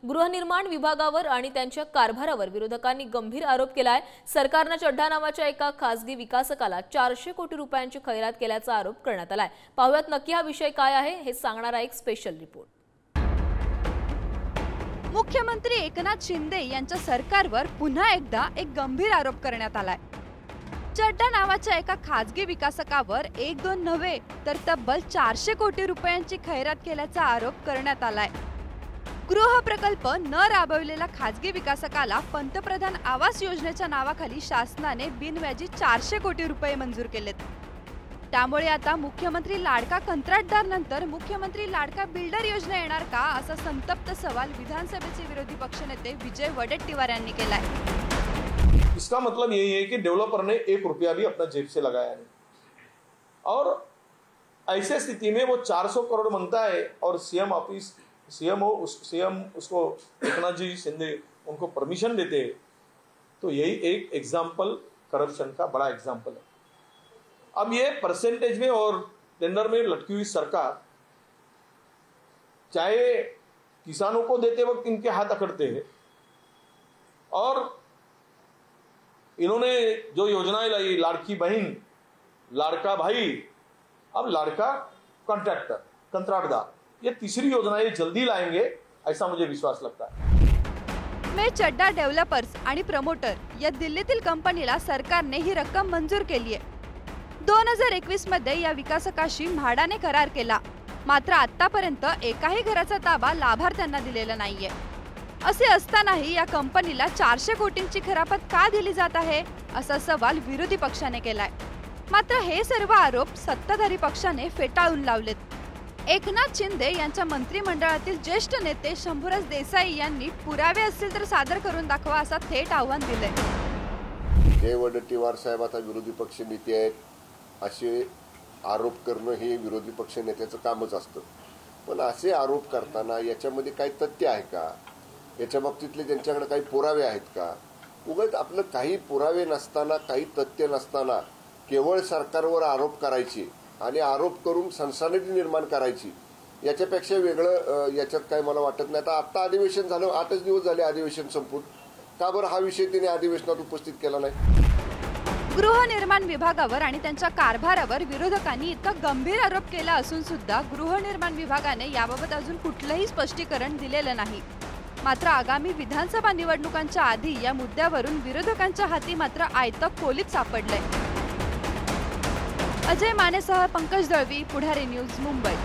गृहनिर्माण विभागावर आणि त्यांच्या कारभारावर विरोधकांनी गंभीर आरोप केलाय। सरकारने चड्ढा नावाच्या एका खासगी विकासकाला 400 कोटी रुपयांची खैरात केल्याचा आरोप करण्यात आलाय। पाहूयात नक्की हा विषय काय आहे हे सांगणारा एक स्पेशल रिपोर्ट। मुख्यमंत्री एकनाथ शिंदे यांच्या सरकारवर पुन्हा एकदा एक गंभीर आरोप करण्यात आलाय। चड्ढा नावाच्या एका खासगी विकासकावर एक दोन नव्हे तर तब्बल 400 कोटी रुपयांची खैरात केल्याचा आरोप करण्यात आलाय। गृह प्रकल्प न राबविलेल्या खासगी विकासकाला पंतप्रधान आवास योजनेच्या नावाखाली शासनाने बिनव्याजी 400 कोटी रुपये मंजूर केलेत। त्यामुळे आता मुख्यमंत्री लाडका कंत्राटदार नंतर मुख्यमंत्री लाडका बिल्डर योजना येणार का असा संतप्त सवाल विधानसभेचे विरोधी पक्षनेते विजय वडेट्टीवार यांनी केलाय। इसका मतलब यही है कि डेवलपर ने 1 रुपया भी अपना जेब से लगाया नहीं और ऐसे स्थिति में वो 400 करोड़ मांगता है और सीएम उसको एकनाथ जी शिंदे उनको परमिशन देते हैं। तो यही एक एग्जाम्पल करप्शन का बड़ा एग्जाम्पल है। अब ये परसेंटेज में और टेंडर में लटकी हुई सरकार चाहे किसानों को देते वक्त इनके हाथ अकड़ते हैं और इन्होंने जो योजनाएं लाई, लाड़की बहन, लाड़का भाई, अब लाड़का कॉन्ट्रैक्टर कंत्राटदार, ये तीसरी योजना ये जल्दी लाएंगे ऐसा मुझे विश्वास लगता है। में चड्ढा डेव्हलपर्स आणि प्रमोटर या दिल्लीतील कंपनीला सरकारने ही रक्कम मंजूर केली आहे। 2021 मध्ये या विकासकाशी म्हाडाने करार केला, मात्र आतापर्यंत एकाही घराचा ताबा लाभार्थ्यांना दिलेला नाहीये। असे असतानाही या कंपनीला 400 कोटींची खरापत का दिली जात आहे असा सवाल विरोधी पक्षाने केलाय। मात्र हे सर्व आरोप सत्ताधारी पक्षाने फेटाळून लावलेत। एकनाथ शिंदे यांच्या मंत्रिमंडळातील ज्येष्ठ नेते शंभूराज देसाई यांनी पुरावे असतील तर सादर करून दाखवा असा थेट आव्हान दिले। जय वडेट्टीवार साहेब आता विरोधी पक्ष नेते आहेत, असे आरोप करणं हे विरोधी पक्ष नेत्याचं कामच असतं। पण असे आरोप करताना याच्यामध्ये काही तथ्य आहे का, याच्या बाबतीतले त्यांच्याकडे काही पुरावे आहेत का? उगाच आपलं काही पुरावे नसताना, काही तथ्य नसताना केवळ सरकारवर आरोप करायचे आणि आरोप करून सनसनाटी निर्माण करायची, याच्यापेक्षा वेगळं याच्यात काही मला वाटत नाही। आता अधिवेशन झालं, 8च दिवस झाले अधिवेशन संपून, का बरं हा विषय त्यांनी अधिवेशनात उपस्थित केला नाही? गृहनिर्माण विभागावर आणि त्यांच्या कारभारावर विरोधकांनी इतका गंभीर आरोप केला असून सुद्धा गृहनिर्माण विभागाने याबाबत अजून कुठलंही स्पष्टीकरण दिलेलं नाही। मात्र आगामी विधानसभा निवडणुकांच्या आधी या मुद्द्यावरून विरोधकांच्या हाती मात्र आयतं कोलीत सापडलंय। अजय मानेसह पंकज दळवी, पुढारी न्यूज, मुंबई।